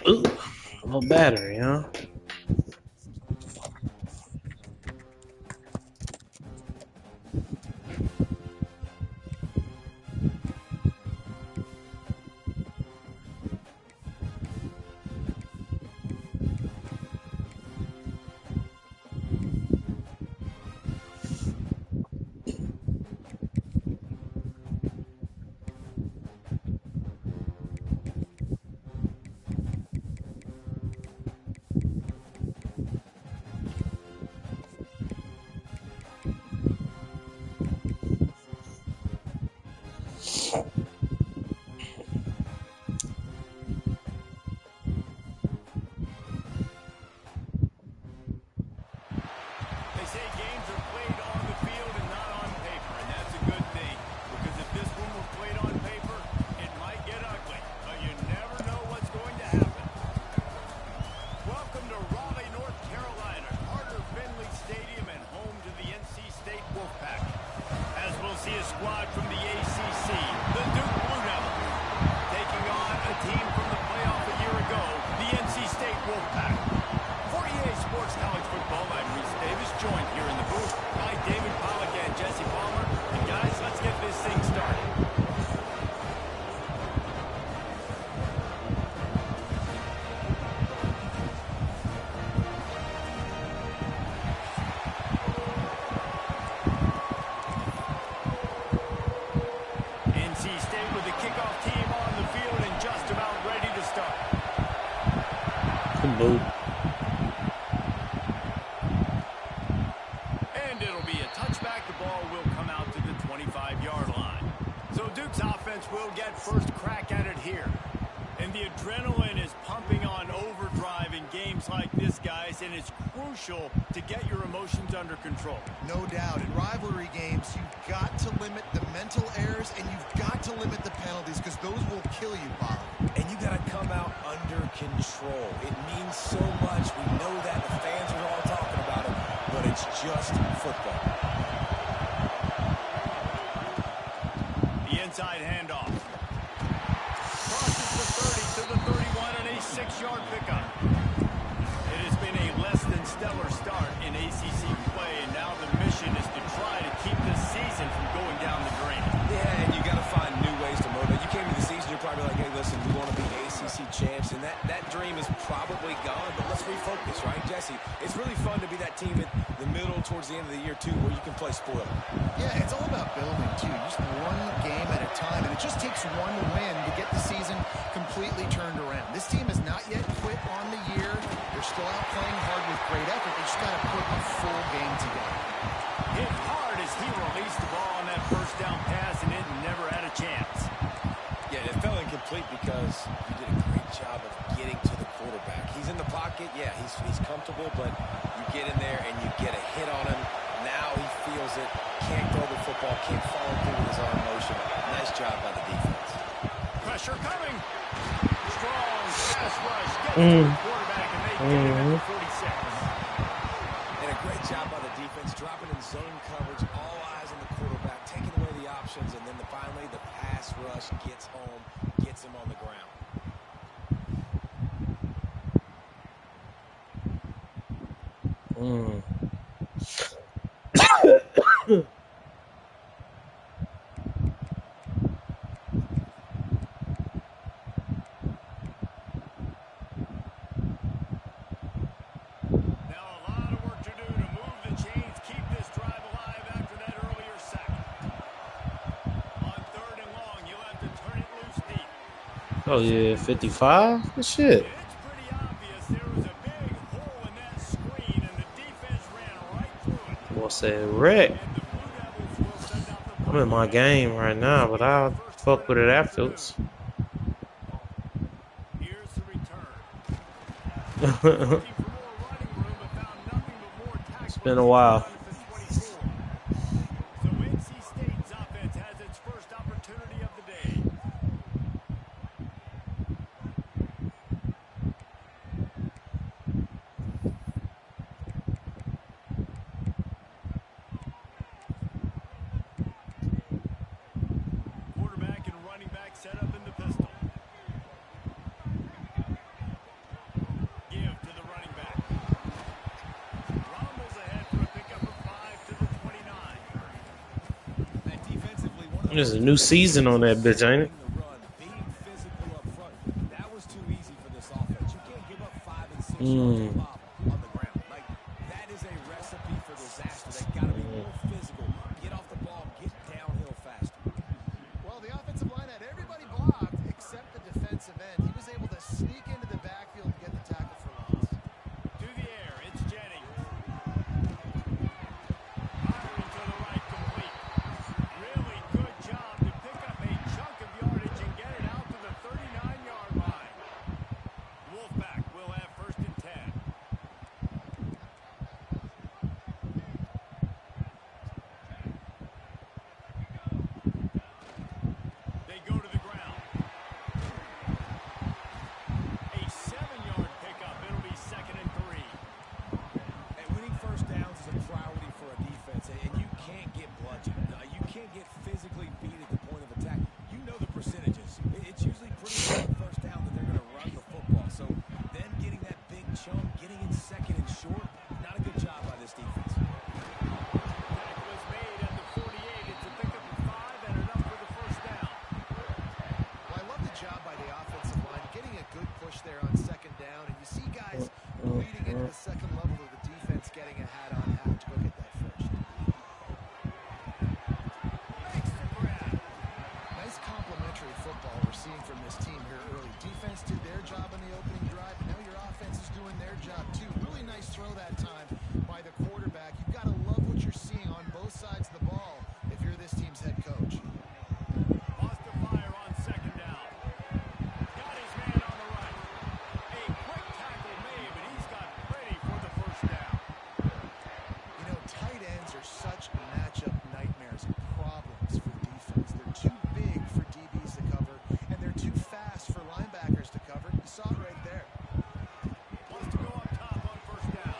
Ooh, low battery, huh? They say games are played on the field and not on paper, and that's a good thing. Because if this one were played on paper, it might get ugly. But you never know what's going to happen. Welcome to Raleigh, North Carolina, Carter Finley Stadium, and home to the NC State Wolfpack. As we'll see a squad from the ACC, the Duke Blue Devils, taking on a team from the playoff a year ago, the NC State Wolfpack. For EA Sports College Football, I'm Reese Davis, joined here in the booth by David Pollack and Jesse Palmer. And guys, let's get this thing started. NC State with the kickoff team on the field and just about ready to start. Good move. And it'll be a touchback. The ball will come out to the 25-yard line. So Duke's offense will get first crack at it here. And the adrenaline is pumping on overdrive in games like this, guys, and it's crucial to get your emotions under control. No doubt. In rivalry games, you've got to limit the mental errors and you've got to limit the penalties because those will kill you, Bob. And you got to come out under control. It means so much. We know that. The fans are all talking about it, but it's just football. The inside handoff. Crosses the 30 to the 31 and a 6-yard pickup. It has been a less than stellar start in ACC play, and now the mission is to try to keep this season from going down the drain. Yeah, and you got to find new ways to motivate. You came to the season, you're probably like, hey, listen, we want to be ACC champs, and that dream is probably gone, but let's refocus, right, Jesse? It's really fun to be that team at the middle towards the end of the year, too, where you can play spoiler. Yeah, it's all about building, too. Just one game at a time, and it just takes one win to get the season completely turned around. This team has not yet quit on the year. They're still out playing hard with great effort. They just got to put a full game together. Hit hard as he released the ball on that first down pass, and it never had a chance. Yeah, it fell incomplete because you did a great job of getting to the quarterback. He's in the pocket. Yeah, he's comfortable, but you get in there and you get a hit on him. Now he feels it. Can't throw the football. Can't follow through with his arm motion. Nice job by the defense. Pressure coming. Strong pass rush. Gets to the quarterback, and they get him at the 46. And a great job by the defense, dropping in zone coverage, all eyes on the quarterback, taking away the options, and then finally the pass rush gets home, gets him on the ground. Oh yeah, 55? Good shit. It's pretty obvious there was a big hole in that screen, and the defense ran right through it. Boy said wreck. And the Blue Devils will send out the I'm in my game right now, but I'll fuck with it afterwards. Here's the return. Looking for more running room, but found nothing but more tackles. It's been a while. So NC State's offense has its first opportunity of the day. Quarterback and running back set up in the pistol. There's a new season on that bitch, ain't it? The run, being physical up front. That was too easy for this offense. You can't give up 5 and 6 yards a pop on the ground. Like, that is a recipe for disaster. They got to be more physical. Get off the ball, get downhill faster. Well, the offensive line had everybody blocked except the defensive end. He was able to sneak into the backfield and get the tackle for loss. To the air, it's Jennings. Firing to the right, complete. Really good job to pick up a chunk of yardage and get it out to the 39-yard line. Wolfpack will have 1st and 10. They go to the ground. A 7-yard pickup. It'll be 2nd and 3. And winning first downs is a priority for a defense, and you can't get bludgeoned. You can't get physically beat at the point of attack. You know the percentages. It's usually pretty good first down that they're going to run the football. So them getting that big chunk, getting it 2nd and short, not a good job by this defense. Tackle is made at the 48. It's a pickup of 5 and enough for the 1st down. Well, I love the job by the offensive line, getting a good push there on 2nd down. And you see guys leading into the 2nd level of the defense getting a hat on how to go get that first. Makes the grab. Nice complimentary football we're seeing from this team here early. Defense did their job on the opening drive, and now your offense is doing their job too. Really nice throw that time by the quarterback. You've got to love what you're seeing on both sides of the ball if you're this team's head coach. Lost to fire on 2nd down. Got his man on the right. A quick tackle made, but he's got ready for the 1st down. You know, tight ends are such matchup nightmares and problems for defense. They're too big for DBs to cover, and they're too fast for linebackers to cover. You saw it right there. Wants to go up top on 1st down.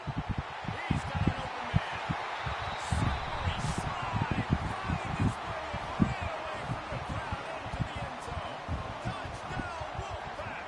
He's got an open man. Slippery slide. Finds his way and ran away from the crowd into the end zone. Touchdown, Wolfpack.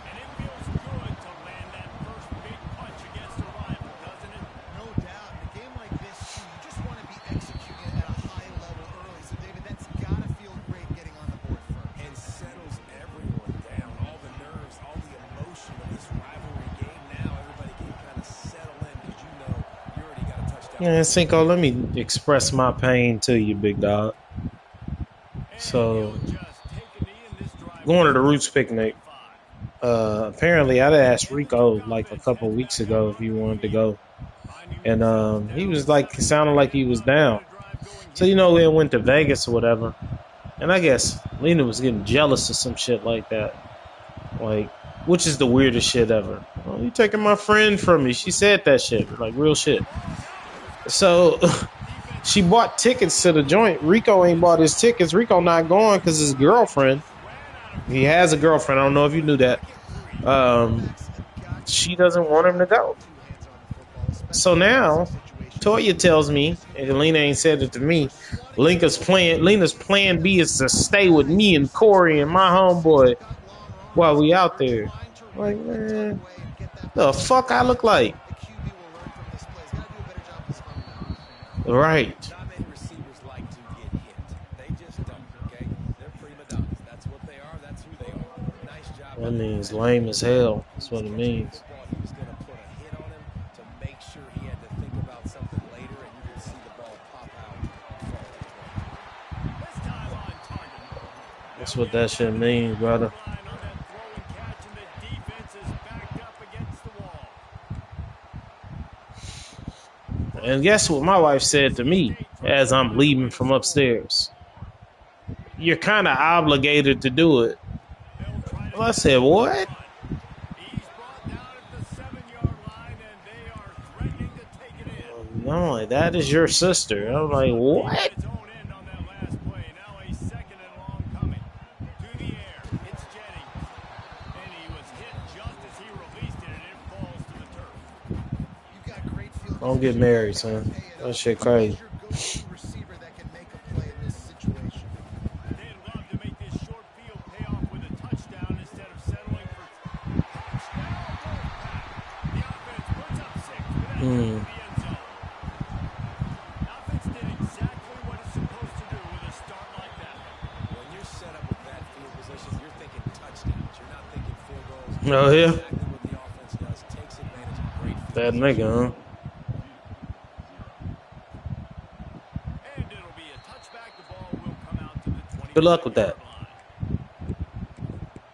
And it feels good to land that first big punch against a rival, doesn't it? No doubt. In a game like this, too, you just want to be executing at a high level early. So, David, that's got to feel great getting on the board first. And settles everyone down. All the nerves, all the emotion of this rivalry game. Now everybody can kind of settle in because you know you already got a touchdown. Yeah, Cinco, let me express my pain to you, big dog. So, Just take a knee in this drive. going to the Roots picnic. Apparently, I'd asked Rico like a couple weeks ago if he wanted to go, and he was like, it sounded like he was down. So we went to Vegas or whatever, and I guess Lena was getting jealous or some shit like that, like, which is the weirdest shit ever. Oh, you taking my friend from me? She said that shit, like real shit. So she bought tickets to the joint. Rico ain't bought his tickets. Rico not going because his girlfriend. He has a girlfriend. I don't know if you knew that. She doesn't want him to go. So now, Toya tells me, and Lena ain't said it to me, Lena's plan B is to stay with me and Corey and my homeboy while we out there. Like, man, the fuck I look like? Right. Not many receivers like to get hit. They just don't, okay? They're prima donnas. That's what they are. That's who they are. Nice job. That means lame as hell. That's what it means. He was going to put a hit on him to make sure he had to think about something later, and you could see the ball pop out. This time on target. That's what that shit means, brother. Line on that throw and catch, and the defense is backed up against the wall. And guess what my wife said to me as I'm leaving from upstairs? You're kind of obligated to do it. Well, I said, what? He's brought down at the 7-yard line, and they are threatening to take it in. No, that is your sister. I'm like, what? His own end on that last play. Now a 2nd and long coming. To the air. It's Jennings. And he was hit just as he released it, and it falls to the turf. You've got great field Don't get married, son. That shit crazy. Your go-to receiver that can make a play in this situation. They'd love to make this short field pay off with a touchdown instead of settling for touchdown. The offense puts up 6 without getting to the end zone. The offense did exactly what it's supposed to do with Oh, yeah? Exactly what the offense does. Takes advantage of great field That position. nigga, huh? And it'll be a touchback. The ball will come out to the Good luck with that. 25-yard line.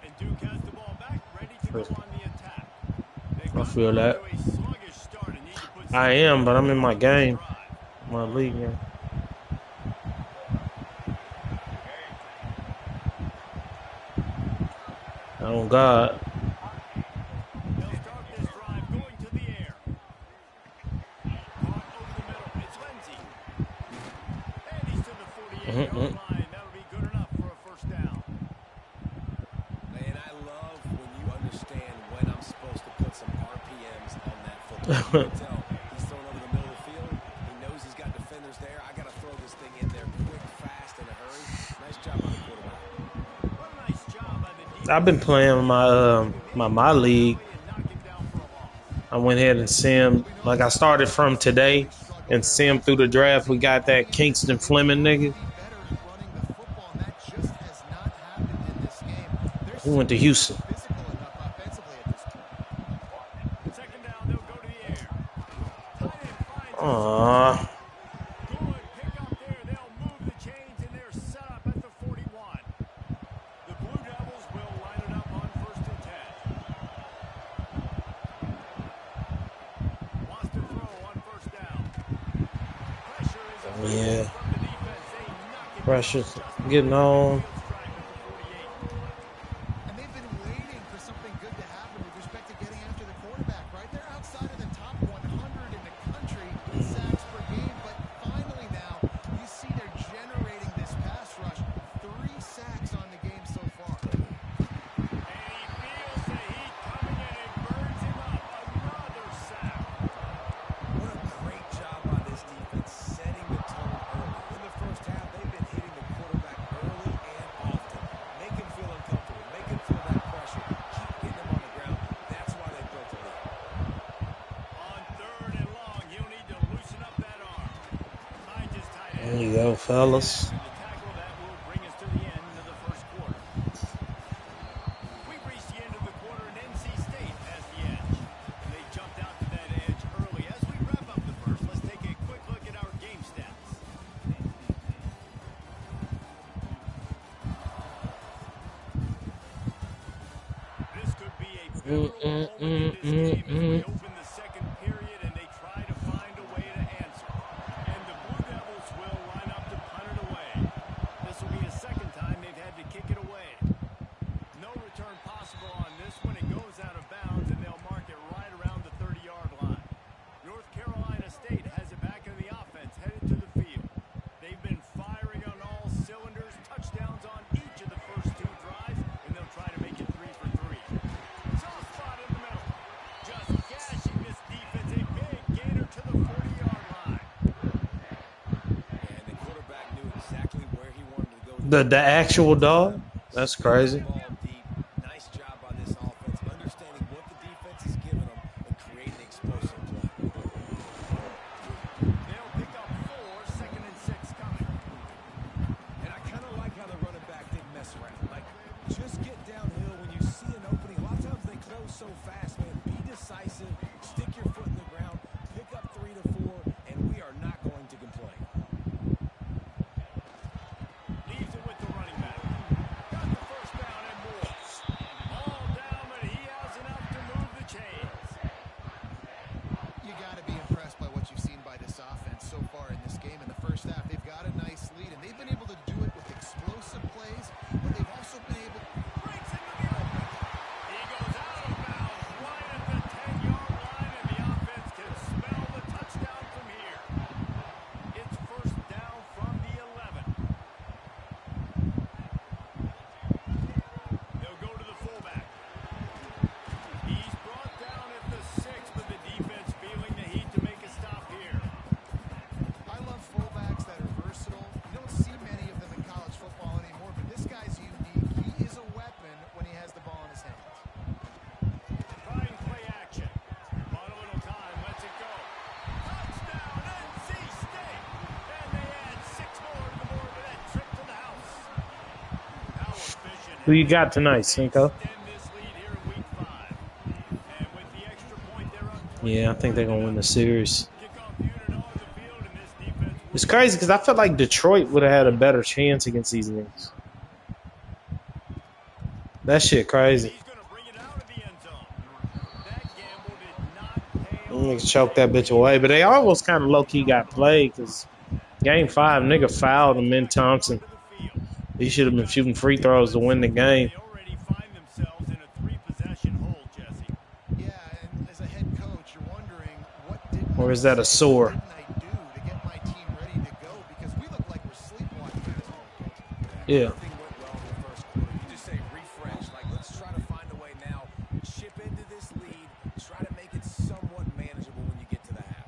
And Duke has the ball back, ready to go on the attack. They've I gotten feel off that. to a sluggish start and need to put I something am, but I'm in together my on this game. drive. My league game. Oh, God. They'll start this drive going to the air. Caught over the middle. It's Lindsey. And he's to the 48-yard line. That'll be good enough for a first down. Man, I love when you understand when I'm supposed to put some RPMs on that football. You can tell he's throwing over the middle of the field. He knows he's got defenders there. I got to throw this thing in there quick, fast, in a hurry. Nice job by the quarterback. What a nice job by the defense. I've been playing my league. I went ahead and simmed. Like, I started from today and simmed through the draft. We got that Kingston Fleming nigga. He went to Houston. Second down, they'll go to the air. Tight end finds Aww. good pick up there. They'll move the chains and they're set up at the 41. The Blue Devils will line it up on 1st and 10. Wants to throw on 1st down. Pressure is Yeah. from the defense. They knock it Pressure's just getting on. field strike at the 48. And they've been waiting for something good to happen with respect to getting after the quarterback, right? They're outside of the top 100 in the country in sacks per game, but finally now you see they're generating this pass rush. 3 sacks on the game so far. And he feels the heat coming in and burns him up. Another sack. What a great job by this defense setting the tone early. In the first half, they've been hitting the quarterback early and often. Make him feel uncomfortable. Make him feel that pressure. Keep getting him on the ground. That's why they built the lead. On 3rd and long, he'll need to loosen up that arm. Finds his tight end. There you go, fellas. And the tackle that will bring us to the end of the first quarter. We've reached the end of the quarter, and NC State has the edge. And they jumped out to that edge early. As we wrap up the first, let's take a quick look at our game stats. This could be a pivotal moment in this game as we open the second period and they try to find a way to answer. And the Blue Devils will line up to punt it away. This will be a second time they've had to kick it away. No return possible on this one. It goes out of bounds and they'll mark it right around the 30-yard line. North Carolina State has it back in the offense, headed to the field. They've been firing on all cylinders, touchdowns on each of the first 2 drives, and they'll try to make it 3 for 3. Soft spot in the middle. Just gashing this defense. A big gainer to the 40-yard line. And the quarterback knew exactly where he wanted to go. The actual dog? That's crazy. Ball deep. Nice job by this offense, understanding what the defense is giving them and creating explosive play. They'll pick up 4, 2nd and 6 coming. And I kind of like how the running back didn't mess around. Like, just get downhill when you see an opening. A lot of times they close so fast, man. Be decisive, stick your foot in the ground, pick up 3 to 4, and we are not going to complain. Leaves it with the running back. Got the first down and more. All down, but he has enough to move the chains. You got to be impressed by what you've seen by this offense so far in this game. In the first half, they've got a nice lead, and they've been able to do it with explosive plays, but they've also been able to Breaks into the open. He goes out of bounds right at the 10-yard line, and the offense can smell the touchdown from here. It's first down from the 11. They'll go to the fullback. He's brought down at the 6, but the defense feeling the heat to make a stop here. I love fullbacks that are versatile. You don't see many of them in college football anymore, but this guy's unique. He is a weapon when he has the ball in his hands. Trying play action. Bought a little time, lets it go. Touchdown, NC State! And they add 6 more to the board with that trip to the house. How efficient. Who you got tonight, Cinco? Extend this lead here in week 5. Yeah, I think they're gonna win the series. Kickoff unit on the field, and this defense will It's crazy because I felt like Detroit would have had a better chance against these niggas. That shit crazy. he's going to bring it out of the end zone. That gamble did not pay Them off. niggas choked that bitch away, but they almost kind of low key got played because game 5, nigga fouled him in Thompson. Onto the field. He should have been shooting free throws to win the game. They already find themselves in a 3-possession hole, Jesse. Yeah, and as a head coach, you're wondering what did Or is that a sore? didn't I do to get my team ready to go? Because we look like we're sleepwalking this whole game. Yeah. Everything went well in the first quarter. You just say refresh. Like, let's try to find a way now. Chip into this lead. Try to make it somewhat manageable when you get to the half.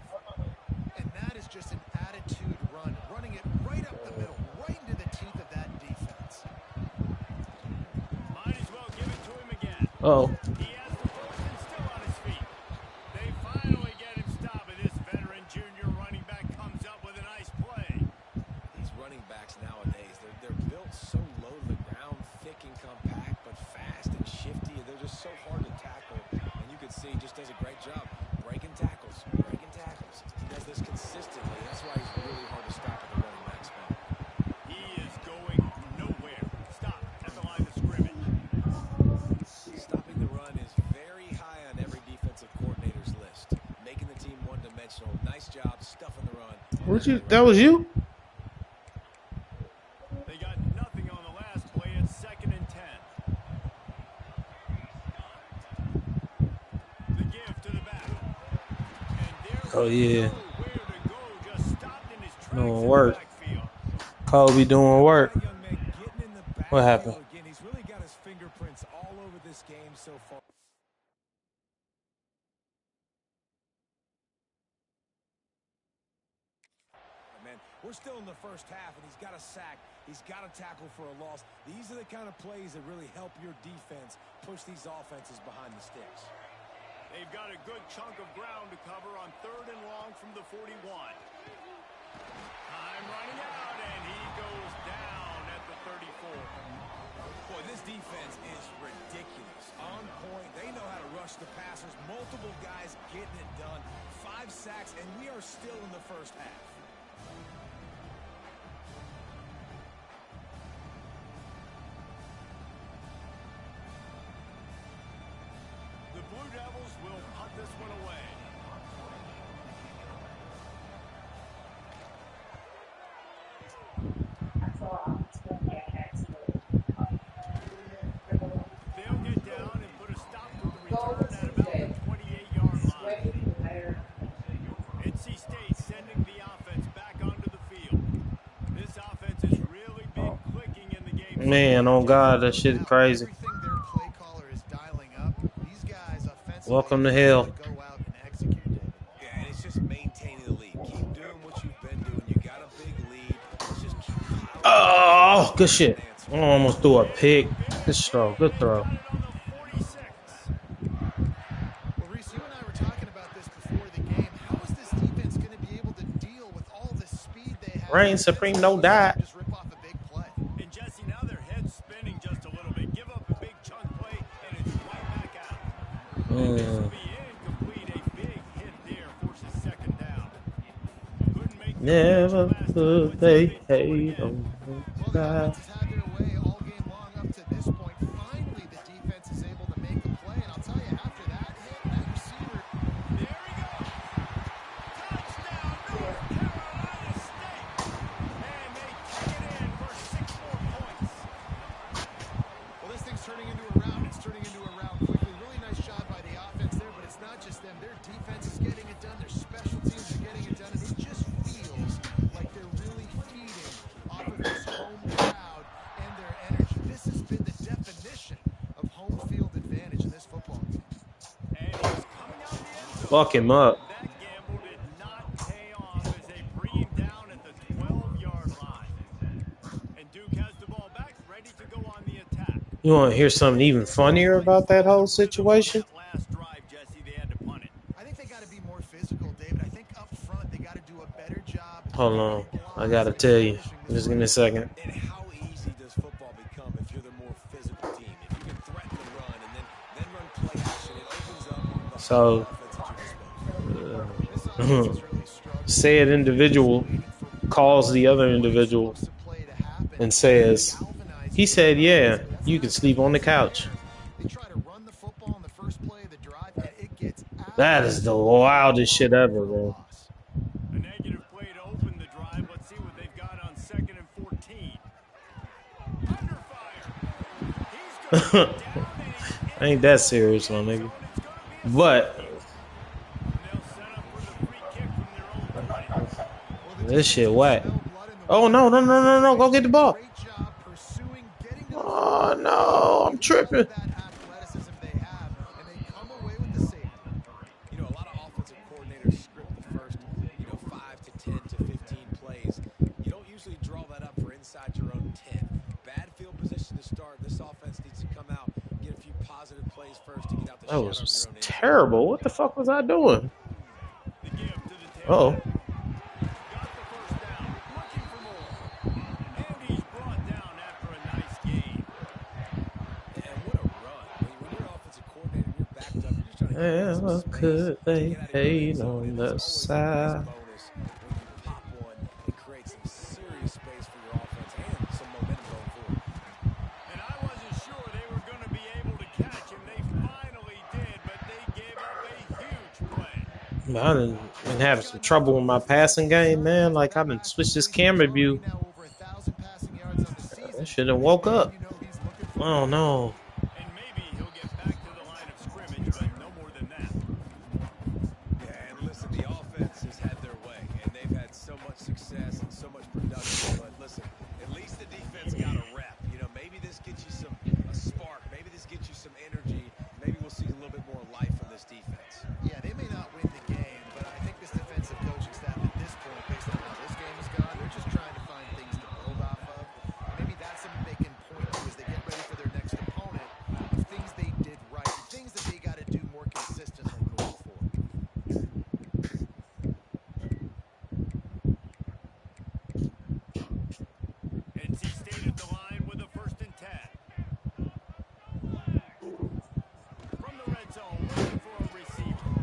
And that is just an attitude run, running it right up the middle, right into the teeth of that defense. Might as well give it to him again. Oh. He has the first and still on his feet. They finally get him stopped, and this veteran junior running back comes up with a nice play. These running backs nowadays, they're built so low to the ground, thick and compact, but fast and shifty. They're just so hard to tackle. And you can see he just does a great job breaking tackles, breaking tackles. He does this consistently. That's why he's really hard to stop at the running back spot. He is going nowhere. Stop at the line of scrimmage. Stopping the run is very high on every defensive coordinator's list. Making the team one-dimensional. Nice job stuffing the run. That was you? They got nothing on the last play. It's 2nd and 10. The give to the back. And there Oh, yeah. where to go. Just stopped in his tracks No in the work. backfield. Kobe doing work. That young man getting in the What backfield happened? again. He's really got his fingerprints all over this game so far. Man, we're still in the first half, and he's got a sack. He's got a tackle for a loss. These are the kind of plays that really help your defense push these offenses behind the sticks. They've got a good chunk of ground to cover on 3rd and long from the 41. Time running out, and he goes down at the 34. Boy, this defense is ridiculous. On point. They know how to rush the passers. Multiple guys getting it done. 5 sacks, and we are still in the first half. The Blue Devils will punt this one away. They'll get down and put a stop to the return at about the 28-yard line. NC State sending the offense back onto the field. This offense has really been clicking in the game. Man, oh God, that shit crazy. Everything their play caller is dialing up, these guys offensively Welcome to hell. go out and execute, David. Yeah, and it's just maintaining the lead. Keep doing what you've been doing. You got a big lead. Let's just keep Oh, good shit. I almost threw a pick. Good throw. Good throw. On the 46. Well, Reese, you and I were talking about this before the game. How is this defense going to be able to deal with all the speed they have? Reign supreme, no doubt. Just rip off a big play. And Jesse, now their head's spinning just a little bit. Give up a big chunk play, and it's right back out. This will be incomplete. A big hit there forces 2nd down. Couldn't make the Never last time. could they hate on Well, the God. offense has had their way all game long up to this point. Finally, the defense is able to make a play. And I'll tell you, after that hit, that receiver. There he goes. Touchdown, North Carolina State. And they take it in for 6 more points. Well, this thing's turning into a round. It's turning into a round quickly. Really nice job by the offense there, but it's not just them. Their defense is getting it done. Their special teams are getting it done. And it just feels like they're really feeding off of this home crowd and their energy. This has been the definition of home field advantage in this football game. And he's coming out the end zone. Fuck him up. That gamble did not pay off as they bring him down at the 12-yard line. And Duke has the ball back, ready to go on the attack. You want to hear something even funnier about that whole situation? That last drive, Jesse, they had to punt it. I think they got to be more physical, David. I think up front they got to do a better job. Hold on. I got to tell you. Just give me a second. And how easy does football become if you're the more physical team? If you can threaten the run and then run play action, it opens up the So- offense at your disposal. offense has really struggled. Said individual calls the other individual Explosive play to happen. and says, Galvanizing he said, yeah, offensively. That's you not can a sleep on the couch. They try to run the football in the first play of the drive, and it gets That is the absolutely wildest shit blown ever, for a bro. loss. A negative play to open the drive. Let's see what they've got on 2nd and 14. Under fire. He's going to go down, and he's Ain't into that the serious, my end nigga. zone. It's going to be a But safety. And they'll set up for the free kick from their own 20. Well, the this defense shit can whack. smell blood in the Oh, water no, in no, that no, no, no. Go get the situation. ball. Great job pursuing, getting to the Oh, football, no, I'm using all tripping. of that athleticism they have, and they come away with the safety. You know, a lot of offensive coordinators script the first, 5 to 10 to 15 plays. You don't usually draw that up for inside your own 10. Bad field position to start. This offense needs to come out, get a few positive plays first to get out the That shadow of your was own end zone. terrible. What the fuck was I doing? The give to the Oh, tailback. Got the first down. Looking for more. And he's brought down after a nice gain. And what a run. When you're an offensive coordinator and you're backed up, you're just trying to create some well, space could to they get out of your own end hate zone. on And it's the always a nice side? bonus when you pop one and create some serious space for your offense and some momentum going forward. And I wasn't sure they were going to be able to catch him. They finally did, but they gave up a huge play. I done been having some trouble in my passing game, man. Like I done switched this camera view. I should have woke up. Oh no. And maybe he'll get back to the line of scrimmage, but no more than that. Yeah, and listen, the offense has had their way, and they've had so much success and so much production. But listen, at least the defense got a rep. Maybe this gets you a spark. Maybe this gets you some energy. Maybe we'll see a little bit more life from this defense. Yeah, they may not win the game, but I think this defensive coaching staff at this point, based on how this game has gone, they're just trying to find things to build off of. Maybe that's something they can point to as they get ready for their next opponent of things they did right, things that they got to do more consistently going forward. NC State at the line with a 1st and 10. From the red zone, looking for a receiver.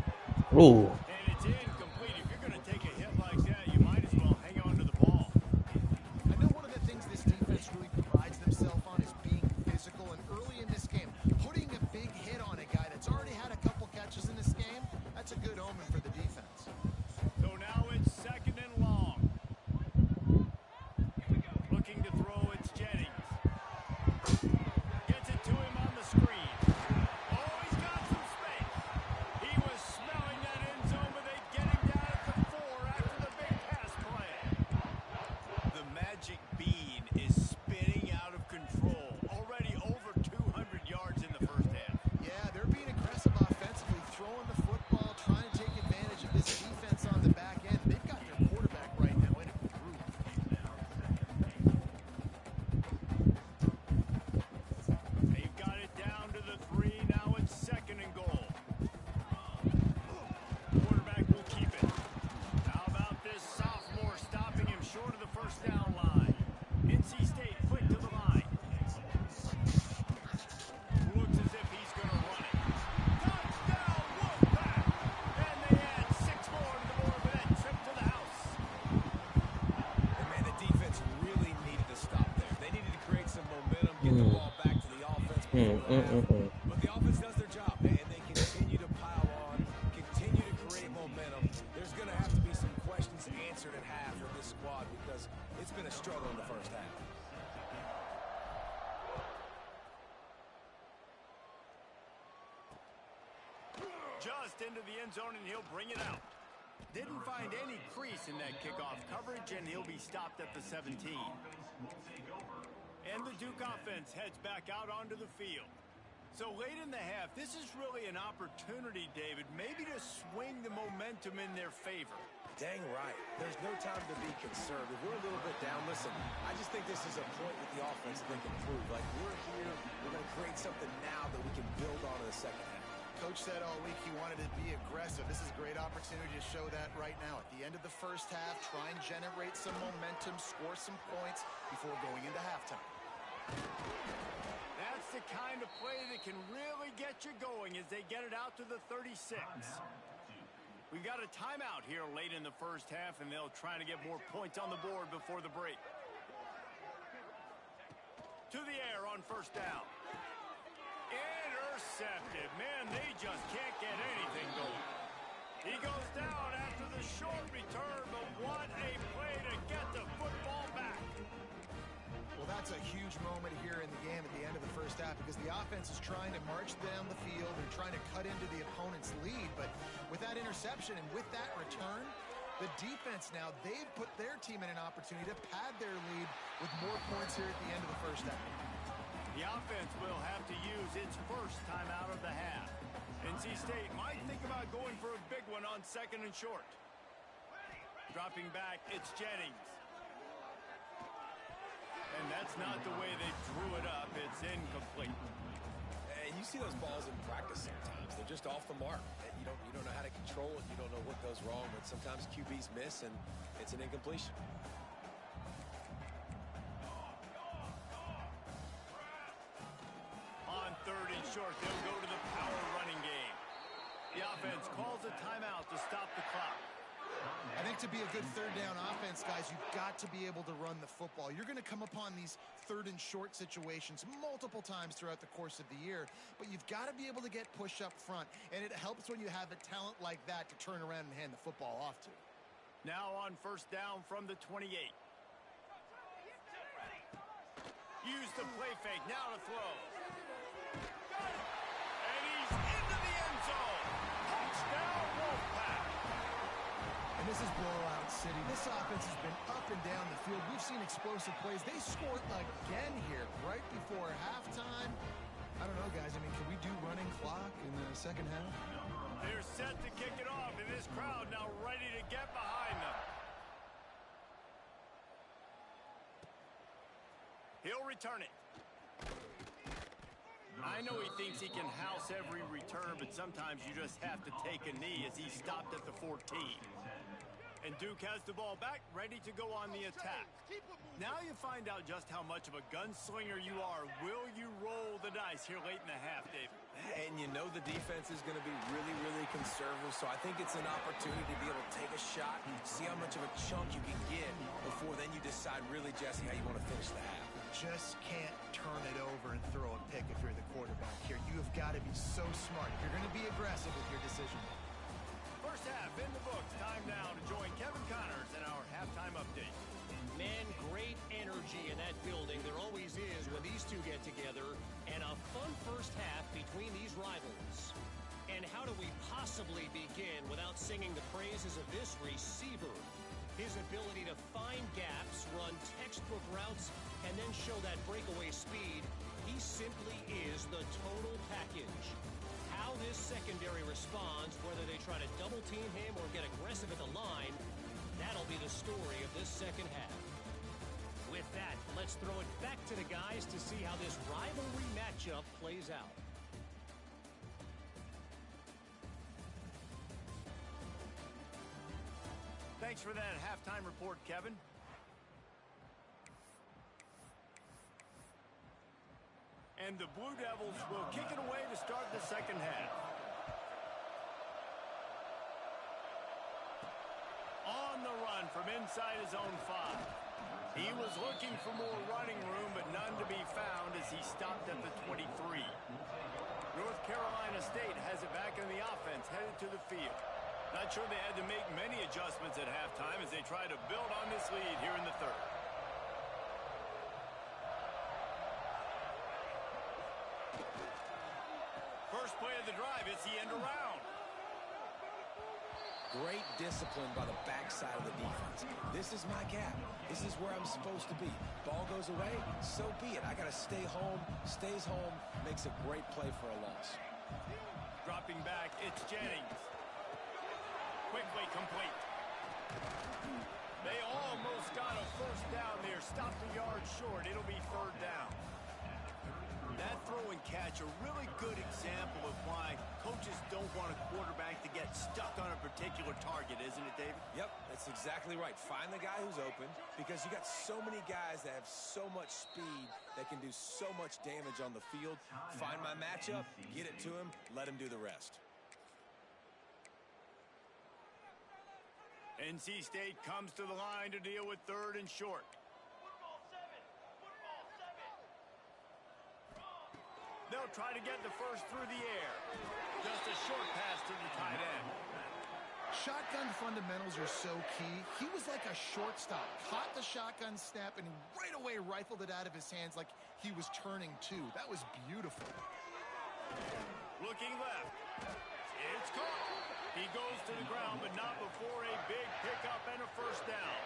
Ooh. And it's incomplete. If you're going to take a hit like that, you might as well hang on to the ball. I know one of the things this defense really prides themselves on is being physical, and early in this game, putting a big hit on a guy that's already had a couple catches in this game, that's a good omen for the defense. So now it's 2nd and long. Looking to throw, it's Jennings. Gets it to him on the screen. Oh, he's got some space. He was smelling that end zone, but they get him down at the 4 after the big pass play. The magic bean is spinning out of control. Already over 200 yards in the first half. Yeah, they're being aggressive offensively, throwing the football, trying to take advantage of this defense on the back end. They've got their quarterback right now in a groove. They've got it down to the 3. Now it's 2nd and goal. Quarterback will keep it. How about this sophomore stopping him short of the first down line? NC State quick to the line. Looks as if he's going to run it. Touchdown, Wolfpack! And they add 6 more to the board with that trip to the house. And man, the defense really needed to stop there. They needed to create some momentum, get the ball back to the offense before the half. But the offense does their job, and they continue to pile on, continue to create momentum. There's going to have to be some questions answered at half for this squad because it's been a struggle in the first half. Just into the end zone, and he'll bring it out. Didn't find any crease in that kickoff coverage, and he'll be stopped at the 17. And the Duke offense heads back out onto the field. So late in the half, this is really an opportunity, David, maybe to swing the momentum in their favor. Dang right. There's no time to be conservative. We're a little bit down. Listen, I just think this is a point with the offense that they can prove. Like, we're here, we're going to create something now that we can build on in the second half. Coach said all week he wanted to be aggressive. This is a great opportunity to show that right now. At the end of the first half, try and generate some momentum, score some points before going into halftime. That's the kind of play that can really get you going as they get it out to the 36. We got a timeout here late in the first half, and they'll try to get more points on the board before the break. To the air on first down. Intercepted. Man, they just can't get anything going. He goes down after the short return, but what a play to get the football back. Well, that's a huge moment here in the game at the end of the first half because the offense is trying to march down the field. They're trying to cut into the opponent's lead, but with that interception and with that return, the defense now, they've put their team in an opportunity to pad their lead with more points here at the end of the first half. The offense will have to use its first timeout of the half. NC State might think about going for a big one on second and short. Dropping back, it's Jennings. And that's not the way they drew it up. It's incomplete. And you see those balls in practice sometimes. They're just off the mark. You don't know how to control it. You don't know what goes wrong, but sometimes QBs miss, and it's an incompletion. On third and short, they'll go to the power running game. The offense calls a timeout to stop the clock. I think to be a good third down offense, guys, you've got to be able to run the football. You're going to come upon these third and short situations multiple times throughout the course of the year, but you've got to be able to get push up front, and it helps when you have a talent like that to turn around and hand the football off to. Now on first down from the 28. Use the play fake, now to throw. And he's into the end zone. Touchdown, Wolfpack. And this is blowout city. This offense has been up and down the field. We've seen explosive plays. They scored again here right before halftime. I don't know, guys. I mean, can we do running clock in the second half? They're set to kick it off, and this crowd now ready to get behind them. He'll return it. I know he thinks he can house every return, but sometimes you just have to take a knee as he stopped at the 14. And Duke has the ball back, ready to go on the attack. Now you find out just how much of a gunslinger you are. Will you roll the dice here late in the half, David? And you know the defense is going to be really, really conservative, so I think it's an opportunity to be able to take a shot, see how much of a chunk you can get before then you decide really, Jesse, how you want to finish the half. Just can't turn it over and throw a pick if you're the quarterback here. You have got to be so smart if you're going to be aggressive with your decision. First half in the books. Time now to join Kevin Connors in our halftime update. Man, great energy in that building. There always is when these two get together. And a fun first half between these rivals. And how do we possibly begin without singing the praises of this receiver? His ability to find gaps, run textbook routes, and then show that breakaway speed. He simply is the total package. How this secondary responds, whether they try to double team him or get aggressive at the line, that'll be the story of this second half. With that, let's throw it back to the guys to see how this rivalry matchup plays out. Thanks for that halftime report, Kevin. And the Blue Devils will kick it away to start the second half. On the run from inside his own 5. He was looking for more running room, but none to be found as he stopped at the 23. North Carolina State has it back in the offense, headed to the field. Not sure they had to make many adjustments at halftime as they try to build on this lead here in the third. First play of the drive, it's the end around. Great discipline by the backside of the defense. This is my gap. This is where I'm supposed to be. Ball goes away, so be it. I got to stay home. Stays home, makes a great play for a loss. Dropping back, it's Jennings. Quickly complete. They almost got a first down there. Stopped a yard short. It'll be third down. That throw and catch, a really good example of why coaches don't want a quarterback to get stuck on a particular target, isn't it, David? Yep, that's exactly right. Find the guy who's open because you got so many guys that have so much speed that can do so much damage on the field. Find my matchup, get it to him, let him do the rest. NC State comes to the line to deal with 3rd and short. They'll try to get the first through the air. Just a short pass to the tight end. Shotgun fundamentals are so key. He was like a shortstop. Caught the shotgun snap and right away rifled it out of his hands like he was turning two. That was beautiful. Looking left. It's caught. He goes to the ground, but not before a big pickup and a first down.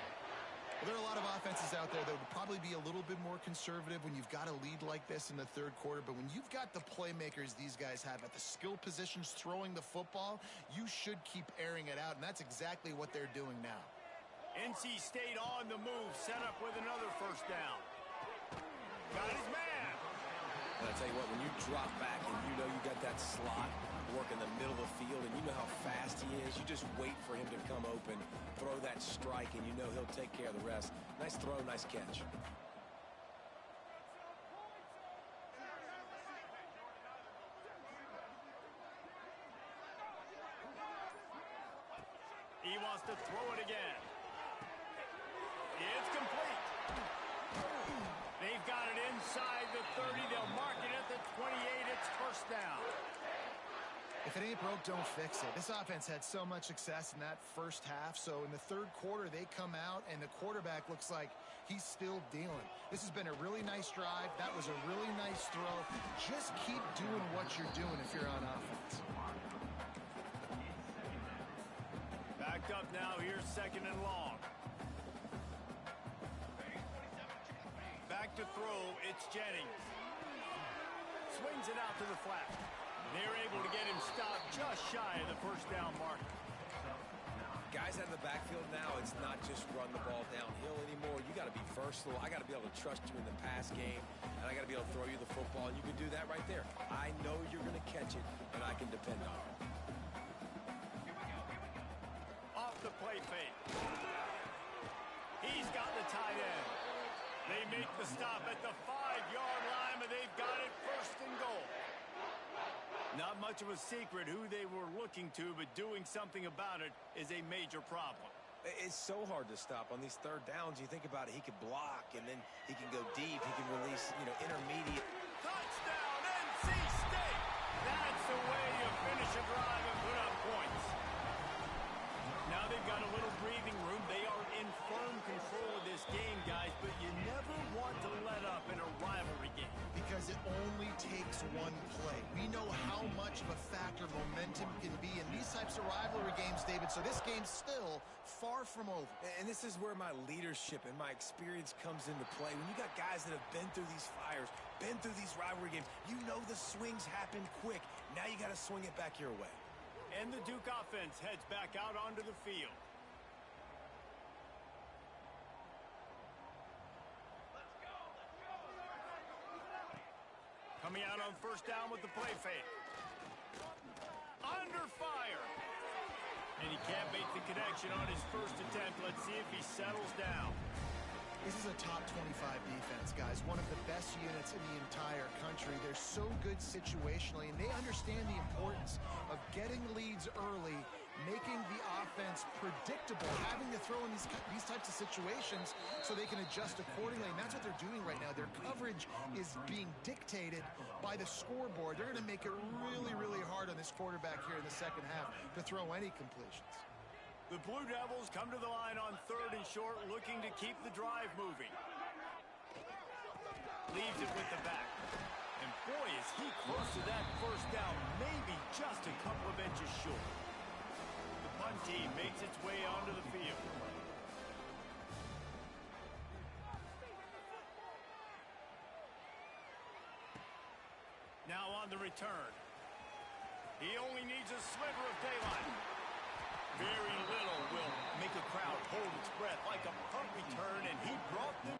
Well, there are a lot of offenses out there that would probably be a little bit more conservative when you've got a lead like this in the 3rd quarter. But when you've got the playmakers these guys have at the skill positions throwing the football, you should keep airing it out. And that's exactly what they're doing now. NC State on the move, set up with another first down. Got his man. And I tell you what, when you drop back and you know you got that slot work in the middle of the field and you know how fast he is, you just wait for him to come open, throw that strike, and you know he'll take care of the rest. Nice throw, nice catch. He wants to throw it again. It's complete. They've got it inside the 30. They'll mark it at the 28. It's first down. If it ain't broke, don't fix it. This offense had so much success in that first half, so in the 3rd quarter, they come out, and the quarterback looks like he's still dealing. This has been a really nice drive. That was a really nice throw. Just keep doing what you're doing if you're on offense. Backed up now. Here's 2nd and long. Back to throw. It's Jennings. Swings it out to the flat. They're able to get him stopped just shy of the first down mark. Guys out of the backfield now, it's not just run the ball downhill anymore. You got to be versatile. I got to be able to trust you in the pass game, and I got to be able to throw you the football, and you can do that right there. I know you're going to catch it, and I can depend on it. Off the play fake. He's got the tight end. They make the stop at the 5-yard line, but they've got it 1st and goal. Not much of a secret who they were looking to, but doing something about it is a major problem. It's so hard to stop on these 3rd downs. You think about it, he could block, and then he can go deep. He can release, intermediate. Touchdown, NC State! That's the way you finish a drive and put up points. Now they've got a little breathing room. They are in firm control of this game, guys, but you never want to let up in a rivalry game. Because it only takes one play. We know how much of a factor momentum can be in these types of rivalry games, David, so this game's still far from over. And this is where my leadership and my experience comes into play. When you got guys that have been through these fires, been through these rivalry games, you know the swings happen quick. Now you got to swing it back your way. And the Duke offense heads back out onto the field. Coming out on first down with the play fake. Under fire. And he can't make the connection on his first attempt. Let's see if he settles down. This is a top 25 defense, guys. One of the best units in the entire country. They're so good situationally, and they understand the importance of getting leads early, making the offense predictable, having to throw in these types of situations so they can adjust accordingly. And that's what they're doing right now. Their coverage is being dictated by the scoreboard. They're going to make it really, really hard on this quarterback here in the second half to throw any completions. The Blue Devils come to the line on 3rd and short, looking to keep the drive moving. Leaves it with the back. And boy, is he close to that first down, maybe just a couple of inches short. The punt team makes its way onto the field. Now on the return. He only needs a sliver of daylight. Very little will make a crowd hold its breath like a punt return, and he brought them.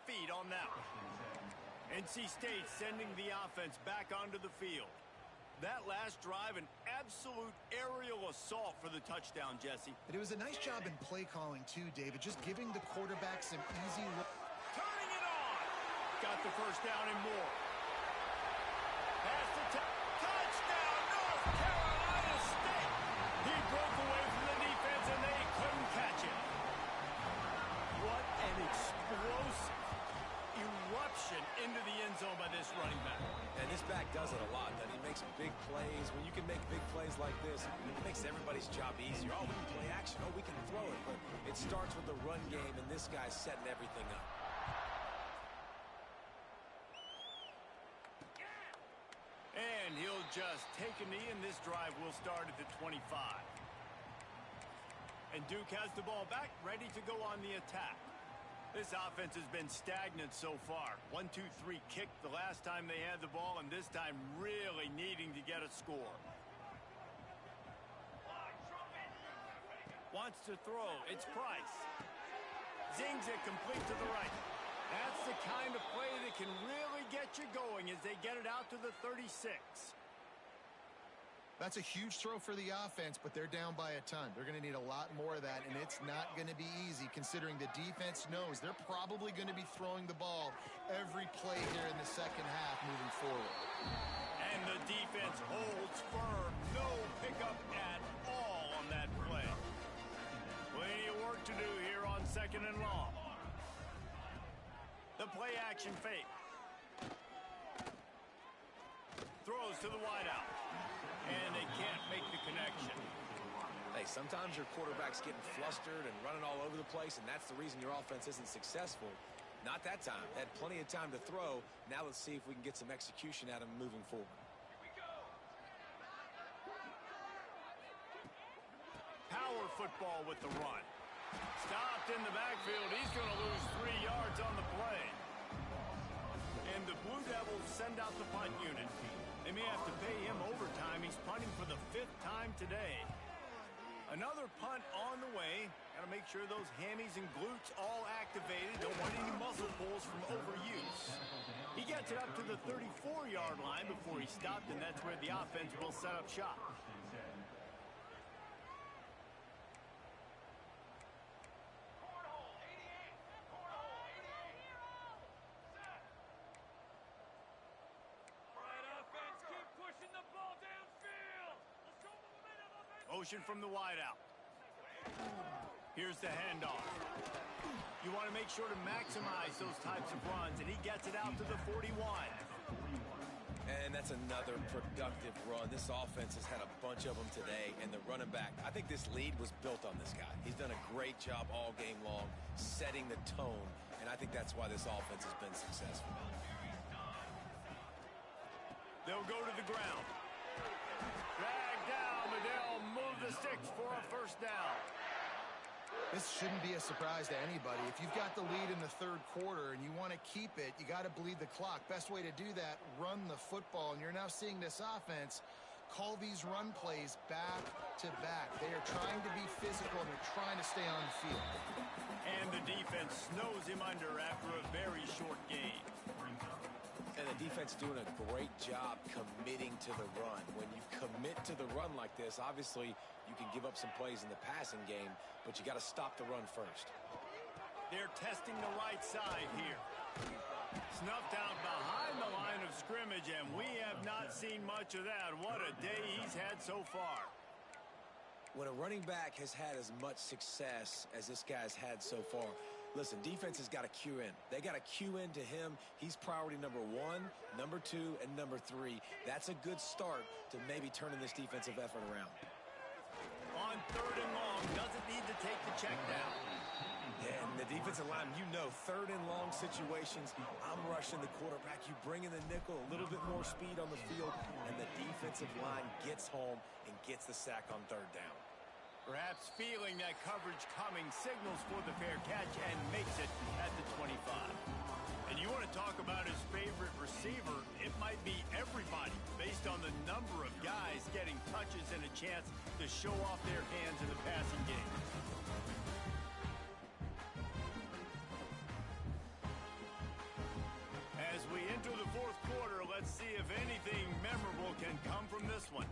Feet on that one. NC State sending the offense back onto the field. That last drive, an absolute aerial assault for the touchdown, Jesse. But it was a nice job in play calling, too, David, just giving the quarterback some easy look. Turning it on. Got the first down and more. Pass to touchdown, North Carolina State. He broke away from the defense, and they couldn't catch him. What an explosive eruption into the end zone by this running back. And this back does it a lot, doesn't he? He makes big plays. When you can make big plays like this, it makes everybody's job easier. Oh, we can play action. Oh, we can throw it. But it starts with the run game, and this guy's setting everything up. And he'll just take a knee, and this drive will start at the 25. And Duke has the ball back, ready to go on the attack. This offense has been stagnant so far. 1-2-3 kick the last time they had the ball, and this time really needing to get a score. Wants to throw. It's Price. Zings it complete to the right. That's the kind of play that can really get you going as they get it out to the 36. That's a huge throw for the offense, but they're down by a ton. They're going to need a lot more of that, and it's not going to be easy considering the defense knows they're probably going to be throwing the ball every play here in the second half moving forward. And the defense holds firm. No pickup at all on that play. Plenty of work to do here on 2nd and long. The play action fake. Throws to the wideout. And they can't make the connection. Hey, sometimes your quarterback's getting flustered and running all over the place, and that's the reason your offense isn't successful. Not that time. They had plenty of time to throw. Now let's see if we can get some execution out of him moving forward. Power football with the run. Stopped in the backfield. He's going to lose 3 yards on the play. And the Blue Devils send out the punt unit. They may have to pay him overtime. He's punting for the 5th time today. Another punt on the way. Got to make sure those hammies and glutes all activated. Don't want any muscle pulls from overuse. He gets it up to the 34-yard line before he stopped, and that's where the offense will set up shop. Motion from the wideout. Here's the handoff. You want to make sure to maximize those types of runs, and he gets it out to the 41. And that's another productive run. This offense has had a bunch of them today, and the running back, I think this lead was built on this guy. He's done a great job all game long, setting the tone, and I think that's why this offense has been successful. They'll go to the ground. Drag down, but they'll move the sticks for a first down. This shouldn't be a surprise to anybody. If you've got the lead in the 3rd quarter and you want to keep it, you got to bleed the clock. Best way to do that, run the football. And you're now seeing this offense call these run plays back to back. They are trying to be physical, and they're trying to stay on the field. And the defense snows him under after a very short game. And the defense doing a great job committing to the run. When you commit to the run like this, obviously you can give up some plays in the passing game, but you got to stop the run first. They're testing the right side here. Snuffed out behind the line of scrimmage, and we have not seen much of that. What a day he's had so far. When a running back has had as much success as this guy's had so far, listen, defense has got to cue in. They got to cue in to him. He's priority number 1, number 2, and number 3. That's a good start to maybe turning this defensive effort around. On 3rd and long, doesn't need to take the check down. Yeah, and the defensive line, 3rd and long situations, I'm rushing the quarterback. You bring in the nickel, a little bit more speed on the field, and the defensive line gets home and gets the sack on 3rd down. Perhaps feeling that coverage coming, signals for the fair catch and makes it at the 25. And you want to talk about his favorite receiver, it might be everybody based on the number of guys getting touches and a chance to show off their hands in the passing game. As we enter can come from this one.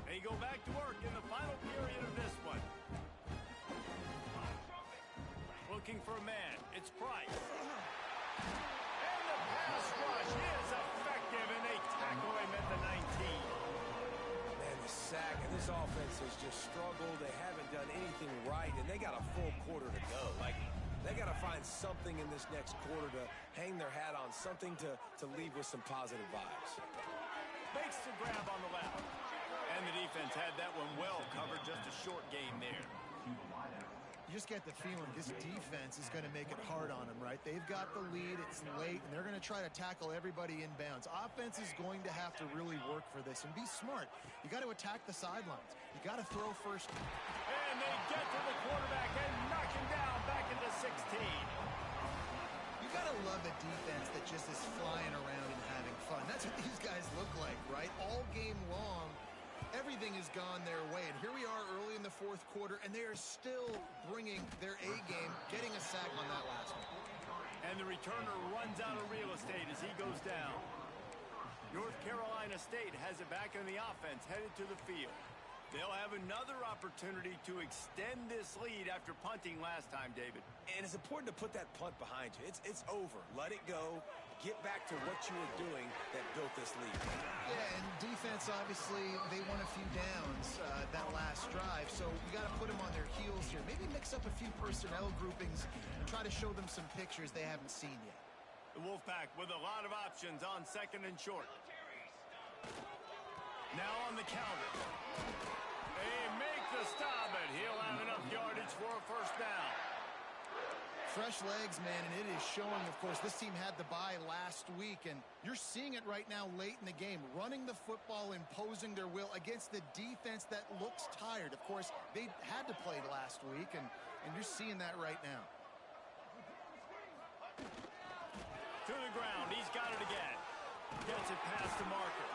They go back to work in the final period of this one. Looking for a man. It's Price. And the pass rush is effective, and they tackle him at the 19. Man, the sack, and this offense has just struggled. They haven't done anything right, and they got a full quarter to go. Like, they got to find something in this next quarter to hang their hat on, something to leave with some positive vibes. Makes the grab on the left. And the defense had that one well covered, just a short game there. You just get the feeling this defense is going to make it hard on them, right? They've got the lead, it's late, and they're going to try to tackle everybody inbounds. Offense is going to have to really work for this and be smart. You got to attack the sidelines. You got to throw first. And they get to the quarterback and knock him down back into 16. You got to love a defense that just is flying around and having fun. That's what these guys look like, right? All game long. Everything has gone their way, and here we are early in the fourth quarter, and they are still bringing their A game, getting a sack on that last one. And the returner runs out of real estate as he goes down. North Carolina State has it back in the offense, headed to the field. They'll have another opportunity to extend this lead after punting last time, David. And it's important to put that punt behind you. It's over. Let it go. Get back to what you were doing that built this lead. Yeah, and defense, obviously, they won a few downs that last drive, so you got to put them on their heels here. Maybe mix up a few personnel groupings and try to show them some pictures they haven't seen yet. The Wolfpack with a lot of options on second and short. Now on the counter. They make the stop, but he'll have enough yardage for a first down. Fresh legs, man, and it is showing, of course. This team had the bye last week, and you're seeing it right now late in the game. Running the football, imposing their will against the defense that looks tired. Of course, they had to play last week, and you're seeing that right now. To the ground. He's got it again. Gets it past the marker.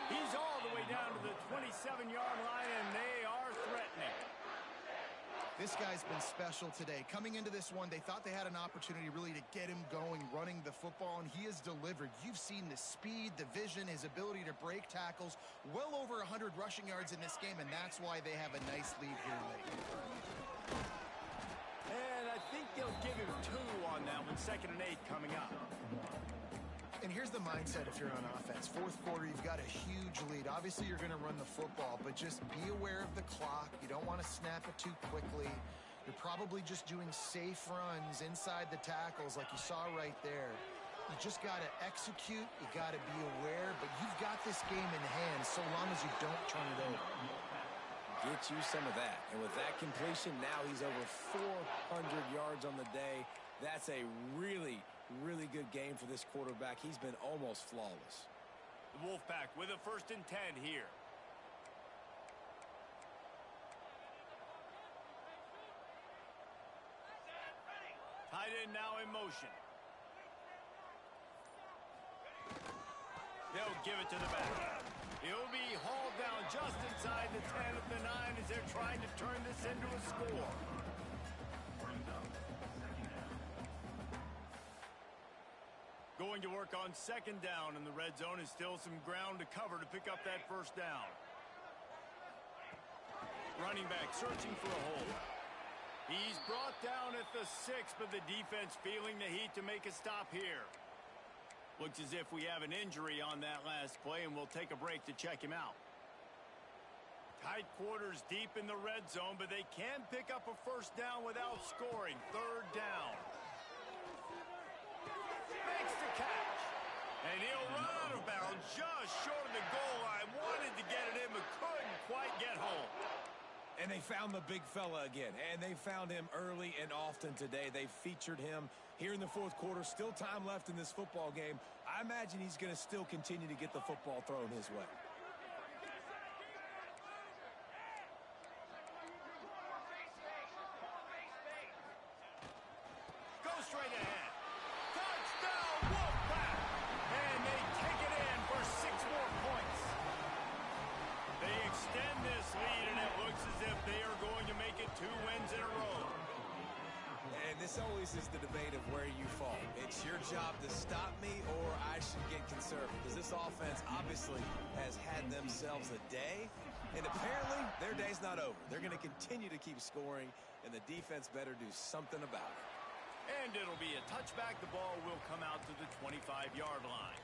He's all the way down to the 27-yard line, and they are threatening. This guy's been special today. Coming into this one, they thought they had an opportunity really to get him going, running the football, and he has delivered. You've seen the speed, the vision, his ability to break tackles. Well over 100 rushing yards in this game, and that's why they have a nice lead here late. And I think they'll give him 2 on that one. 2nd and 8 coming up. And here's the mindset if you're on offense. Fourth quarter, you've got a huge lead. Obviously, you're going to run the football, but just be aware of the clock. You don't want to snap it too quickly. You're probably just doing safe runs inside the tackles like you saw right there. You just got to execute. You got to be aware, but you've got this game in hand so long as you don't turn it over. Get you some of that. And with that completion, now he's over 400 yards on the day. That's a really good game for this quarterback. He's been almost flawless. The Wolfpack with a 1st and 10 here. Tight end now in motion. They'll give it to the back. He'll be hauled down just inside the 10 of the 9 as they're trying to turn this into a score. Going to work on 2nd down, and the red zone is still some ground to cover to pick up that 1st down. Running back searching for a hole. He's brought down at the 6, but the defense feeling the heat to make a stop here. Looks as if we have an injury on that last play, and we'll take a break to check him out. Tight quarters deep in the red zone, but they can pick up a 1st down without scoring. 3rd down. Makes the catch. And he'll run out of bounds just short of the goal line. Wanted to get it in, but couldn't quite get home. And they found the big fella again, and they found him early and often today. They featured him here in the fourth quarter. Still time left in this football game. I imagine he's going to still continue to get the football thrown his way. Go straight ahead. Touchdown, Wolfpack! And they take it in for 6 more points. They extend this lead, and it looks as if they are going to make it 2 wins in a row. And this this always is the debate of where you fall. It's your job to stop me or I should get conservative, because this offense obviously has had themselves a day, and apparently their day's not over. They're going to continue to keep scoring, and the defense better do something about it. And it'll be a touchback. The ball will come out to the 25-yard line.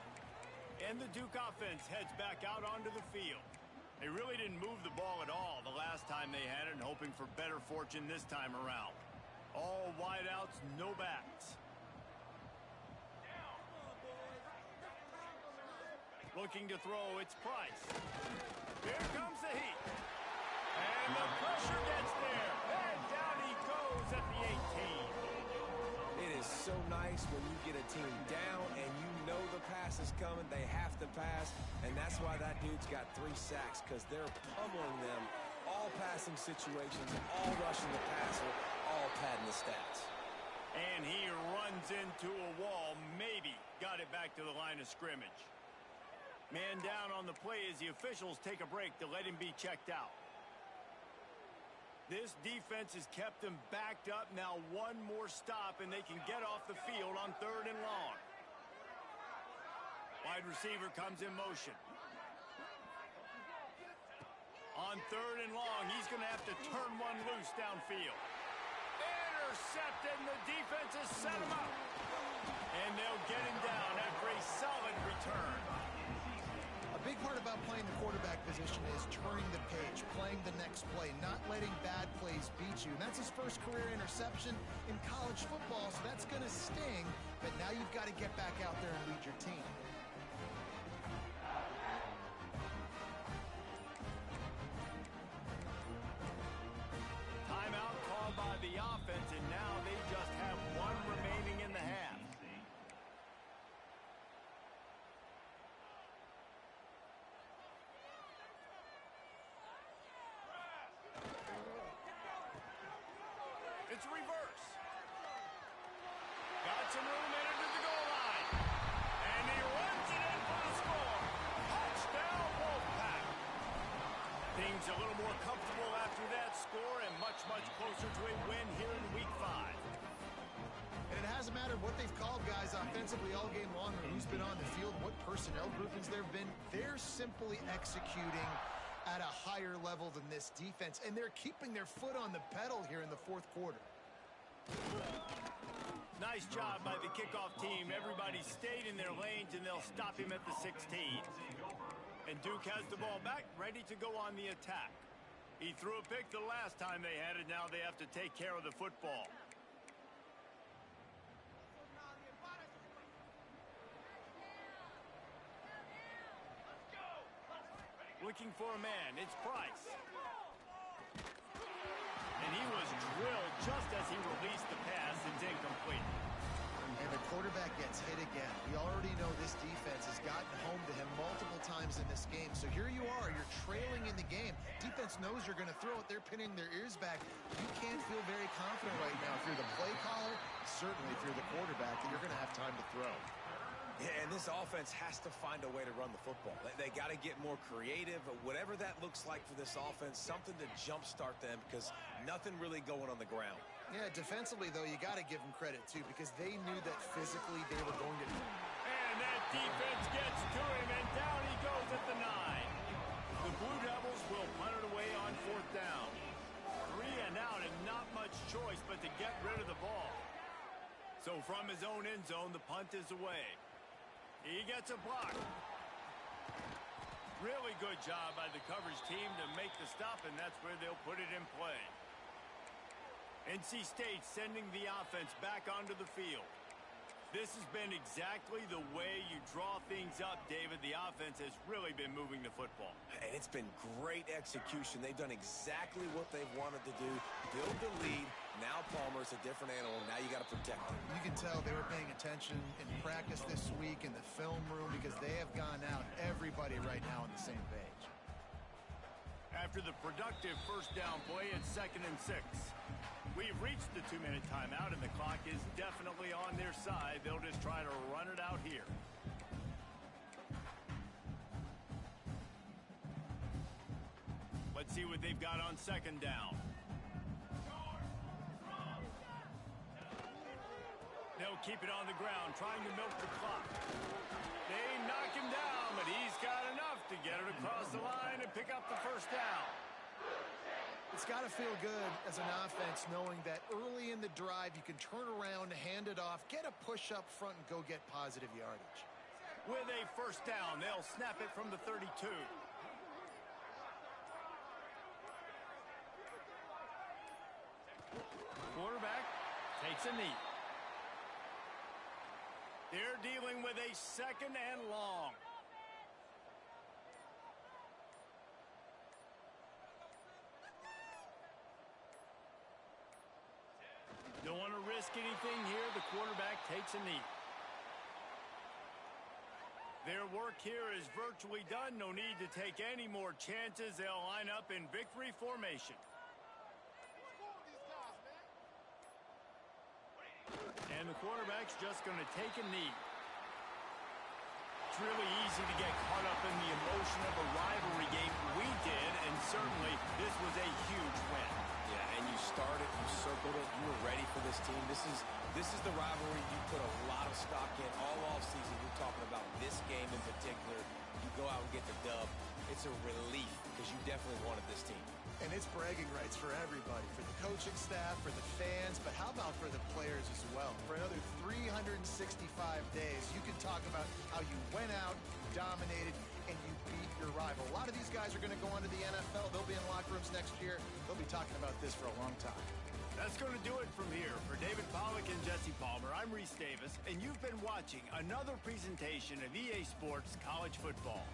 And the Duke offense heads back out onto the field. They really didn't move the ball at all the last time they had it, and hoping for better fortune this time around. All wideouts, no backs. Looking to throw, it's Price. Here comes the heat. And the pressure gets there. And down he goes at the 18. It is so nice when you get a team down and you know the pass is coming. They have to pass, and that's why that dude's got 3 sacks, because they're pummeling them. All passing situations, all rushing the passer, all padding the stats. And he runs into a wall. Maybe got it back to the line of scrimmage. Man down on the play as the officials take a break to let him be checked out. This defense has kept them backed up. Now one more stop and they can get off the field on 3rd and long. Wide receiver comes in motion. On 3rd and long, he's going to have to turn one loose downfield. Intercepted, and the defense has set him up. And they'll get him down after a solid return. A big part about playing the quarterback position is turning the page, playing the next play, not letting bad plays beat you. And that's his first career interception in college football, so that's going to sting. But now you've got to get back out there and lead your team. Timeout called by the offense, and now they just have one remaining in the half. It's reverse. Got some room headed to the goal line. And he runs it in for the score. Touchdown, Wolfpack. Things a little more comfortable after that score and much, much closer to a win here in Week 5. And it hasn't mattered what they've called, guys, offensively all game long, or who's been on the field, what personnel groupings there have been. They're simply executing at a higher level than this defense, and they're keeping their foot on the pedal here in the 4th quarter. Nice job by the kickoff team. Everybody stayed in their lanes, and they'll stop him at the 16. And Duke has the ball back, ready to go on the attack. He threw a pick the last time they had it. Now they have to take care of the football. Looking for a man, it's Price. And he was drilled just as he released the pass. It's incomplete. And the quarterback gets hit again. We already know this defense has gotten home to him multiple times in this game. So here you are, you're trailing in the game. Defense knows you're going to throw it. They're pinning their ears back. You can't feel very confident right now if you're the play caller, certainly if you're the quarterback, that you're going to have time to throw. Yeah, and this offense has to find a way to run the football. They got to get more creative, whatever that looks like for this offense, something to jumpstart them, because nothing really going on the ground. Yeah, defensively, though, you got to give them credit, too, because they knew that physically they were going to... And that defense gets to him, and down he goes at the 9. The Blue Devils will punt it away on 4th down. 3 and out, and not much choice but to get rid of the ball. So from his own end zone, the punt is away. He gets a block. Really good job by the coverage team to make the stop, and that's where they'll put it in play. NC State sending the offense back onto the field. This has been exactly the way you draw things up, David. The offense has really been moving the football. And it's been great execution. They've done exactly what they've wanted to do. Build the lead. Now Palmer's a different animal. Now you got to protect him. You can tell they were paying attention in practice this week in the film room, because they have gone out, everybody right now on the same page. After the productive first down play, it's 2nd and 6. We've reached the 2-minute timeout, and the clock is definitely on their side. They'll just try to run it out here. Let's see what they've got on 2nd down. They'll keep it on the ground, trying to milk the clock. They knock him down, but he's got enough to get it across the line and pick up the first down. It's got to feel good as an offense knowing that early in the drive you can turn around, hand it off, get a push up front, and go get positive yardage. With a first down, they'll snap it from the 32. Quarterback takes a knee. They're dealing with a 2nd and long. Don't want to risk anything here. The quarterback takes a knee. Their work here is virtually done. No need to take any more chances. They'll line up in victory formation. And the quarterback's just going to take a knee. It's really easy to get caught up in the emotion of a rivalry game. We did, and certainly this was a huge win. Yeah, and you started, you circled it, you were ready for this team. This is the rivalry you put a lot of stock in all offseason. You're talking about this game in particular. You go out and get the dub. It's a relief because you definitely wanted this team. And it's bragging rights for everybody, for the coaching staff, for the fans, but how about for the players as well? For another 365 days, you can talk about how you went out, dominated, and you beat your rival. A lot of these guys are going to go on to the NFL. They'll be in locker rooms next year. They'll be talking about this for a long time. That's going to do it from here. For David Pollack and Jesse Palmer, I'm Reese Davis, and you've been watching another presentation of EA Sports College Football.